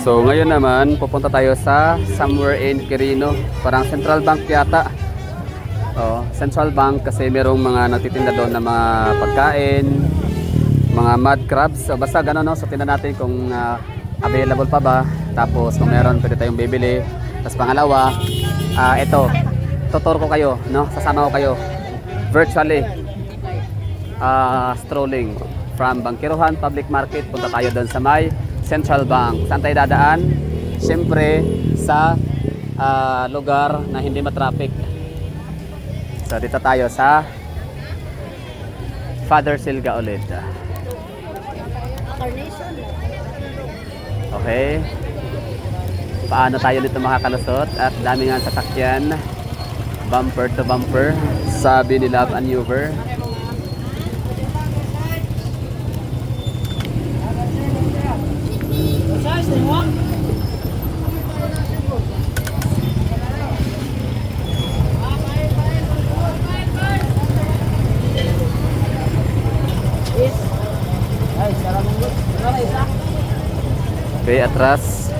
So ngayon naman pupunta tayo sa somewhere in Quirino, parang Central Bank yata. Oh, Central Bank kasi merong mga nagtitinda doon na mga pagkain, mga mud crabs. So basta gano'n, no? So tingnan natin kung available pa ba. Tapos kung meron pwede tayong bibili. Tapos pangalawa, ito, tutor ko kayo, no? Sasama ko kayo virtually strolling from Bangkiruhan Public Market. Punta tayo doon sa may Central Bank. Saan tayo dadaan? Siyempre sa lugar na hindi matraffic. So dito tayo sa Father Silga ulit. Okay. Paano tayo dito makakalusot? At dami nga sasakyan. Bumper to bumper. Sabi ni Love and Uber. Okay, atras.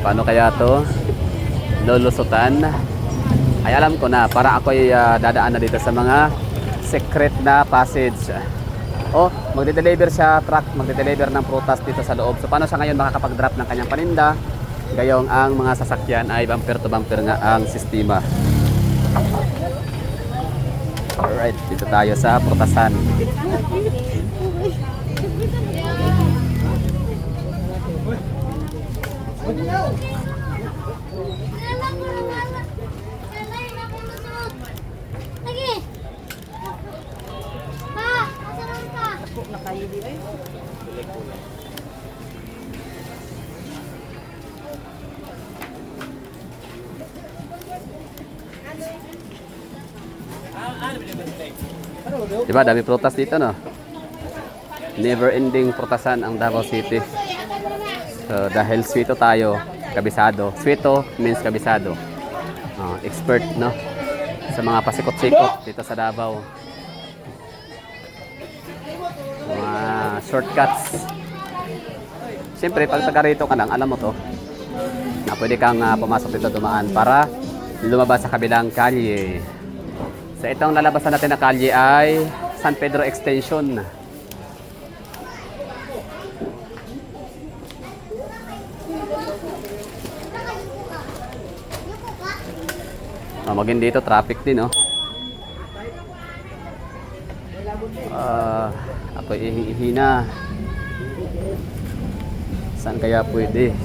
Paano kaya to? Lulusutan. Ay alam ko na, para ako'y dadaan na dito sa mga secret na passage. Oh, magde-deliver siya truck, magde-deliver ng prutas dito sa loob. So paano siya ngayon makakapag-drop ng kanyang paninda? Gayong ang mga sasakyan ay bumper to bumper nga ang sistema. Alright, dito tayo sa prutasan. Diba, dami prutas dito, no? Never ending prutasan ang Davao City. So, dahil sweeto tayo, kabisado. Sweeto means kabisado. Expert, no? Sa mga pasikot-sikot dito sa Davao. Mga shortcuts. Siyempre, pag taga rito ka lang, alam mo to, na pwede kang pumasok dito dumaan para lumabas sa kabilang kalye. So itong lalabasan natin na kalye ay San Pedro Extension. Maging dito traffic din, no? Ako ihina. Saan kaya pwede?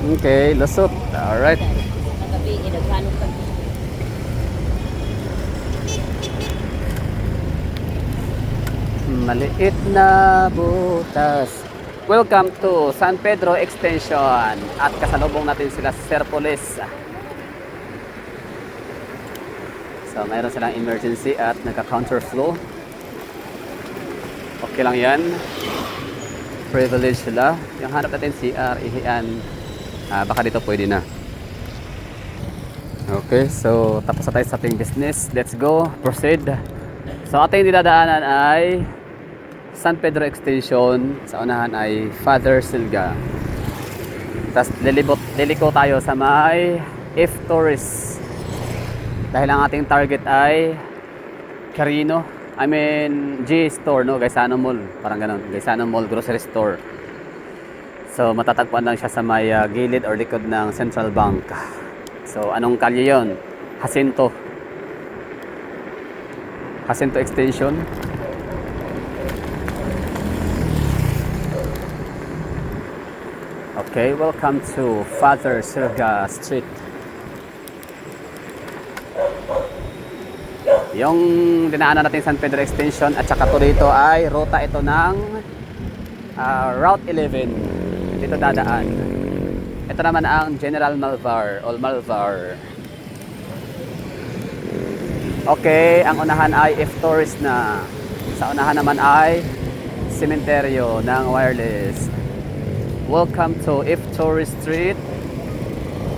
Okay, lusot. Alright. Maliit na butas. Welcome to San Pedro Extension. At kasalubong natin sila sa Serpolis. So, mayroon silang emergency at nagka-counterflow. Okay lang yan. Privilege sila. Yung hanap natin CR, ihian. Baka dito pwede na. Okay, so tapos na tayo sa ating business. Let's go, proceed. So ating dinadaanan ay San Pedro Extension. Sa unahan ay Father Silga. Tapos liliko tayo sa may If Tourist. Dahil ang ating target ay Quirino. I mean, G Store, no? Gaisano Mall. Parang ganun. Gaisano Mall Grocery Store. So, matatagpuan lang siya sa may gilid or likod ng Central Bank. So, anong kalye yon? Jacinto. Jacinto Extension. Okay, welcome to Father Silga Street. Yung dinaanan natin San Pedro Extension at saka to dito ay ruta ito ng Route 11. Dito dadaan. Ito naman ang General Malvar o Malvar. Okay, ang unahan ay If Tourist na. Sa unahan naman ay Sementeryo ng Wireless. Welcome to If Tourist Street.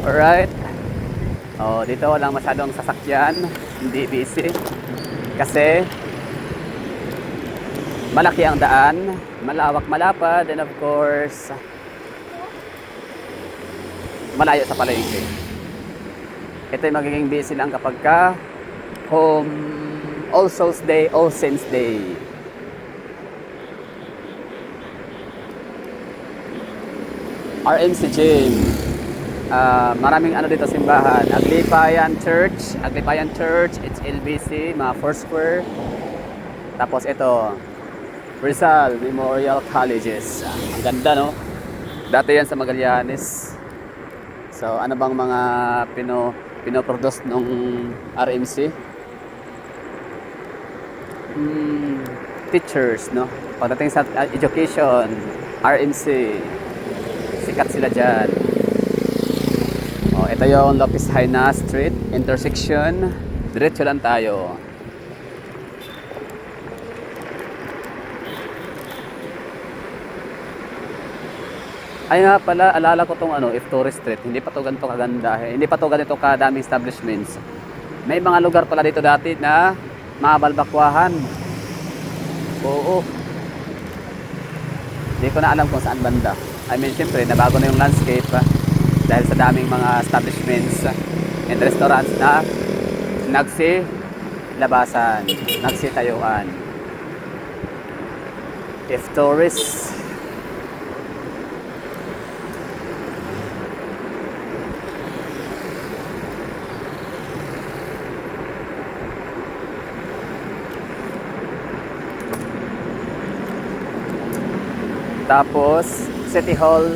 Alright. Oh, dito walang masyadong sasakyan, hindi busy. Kasi malaki ang daan, malawak malapad, and of course, malayo sa palengke. Ito yung magiging busy lang kapag ka home, All Souls Day, All Saints Day. RMC Gym. Maraming ano dito simbahan. Aglipayan Church, it's LBC, mga Foursquare. Tapos ito, Rizal Memorial Colleges. Ang ganda, no? Dati yan sa Magallanes. So, ano bang mga pinoproduce nung RMC? Teachers, no? Pagdating sa education, RMC, sikat sila dyan. Oh, ito yung Lopez Haina Street intersection. Diretso lang tayo. Ay nga pala, alala ko tong ano, If Tourist Street. Hindi pa to ganito kaganda. Hindi pa to ganito kadaming establishments. May mga lugar pala dito dati na mga balbakwahan. Oo. Hindi ko na alam kung saan banda. I mean, siyempre, nabago na yung landscape dahil sa daming mga establishments and restaurants na nagsi-labasan, nagsi-tayuan. If Tourist. Tapos, City Hall,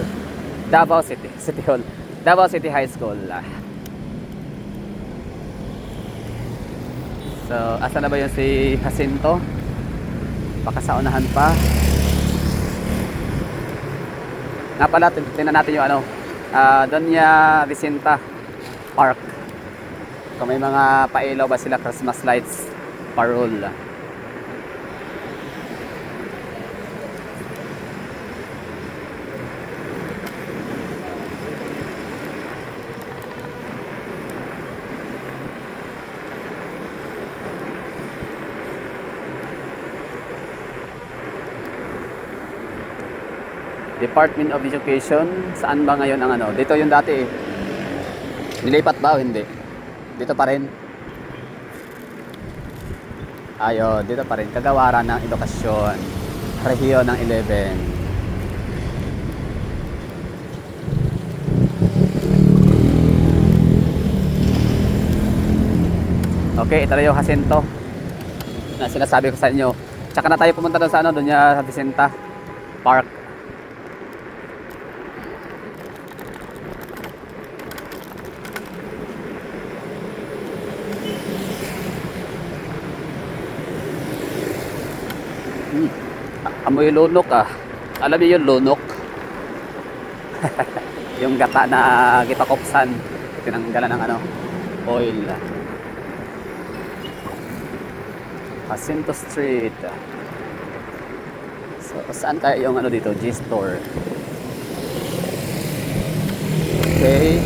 Davao City. City Hall, Davao City High School. So, asa na ba yun si Jacinto? Baka sa unahan pa. Nga pala, tingnan natin yung ano, Doña Vicenta Park. Kung may mga pailaw ba sila, Christmas lights, parol. Department of Education, saan ba ngayon ang ano? Dito yung dati eh. Nilipat ba o hindi? Dito pa rin. Ayun, dito pa rin. Kagawaran ng Edukasyon. Rehiyo ng 11. Okay, ito na yung Jacinto na sinasabi ko sa inyo. Tsaka na tayo pumunta doon sa ano, doon niya sa Vicenta Park. Amoy lunok ah. Alam niyo yung lunok? Yung gata na gipakopsan, tinanggalan ng ano, oil. Jacinto Street. So, saan kaya yung ano dito? G-Store. Okay.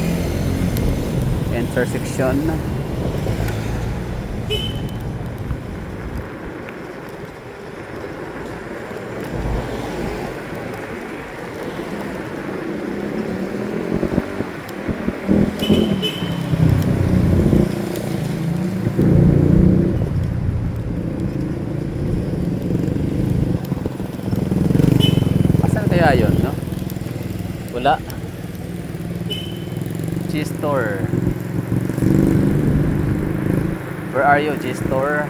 Intersection. Kaya yun, no? Wala. G-Store. Where are you, G-Store?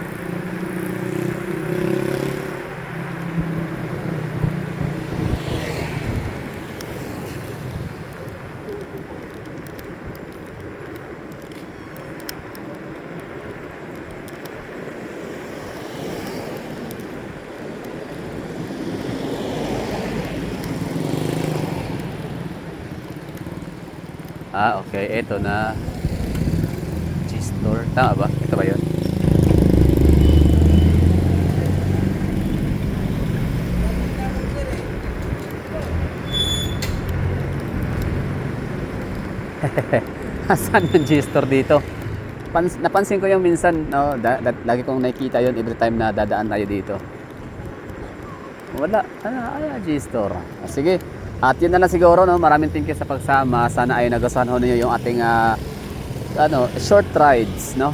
Okay. Ito na. G-Store. Tama ba? Ito ba yun? Saan yung G-Store dito? Napansin ko yung minsan, no, lagi kong nakikita yon every time na dadaan tayo dito. Wala. G-Store. Sige. At yun na lang siguro, no. Maraming thank you sa pagsama. Sana ay nagustuhan ho ninyo yung ating short rides, no.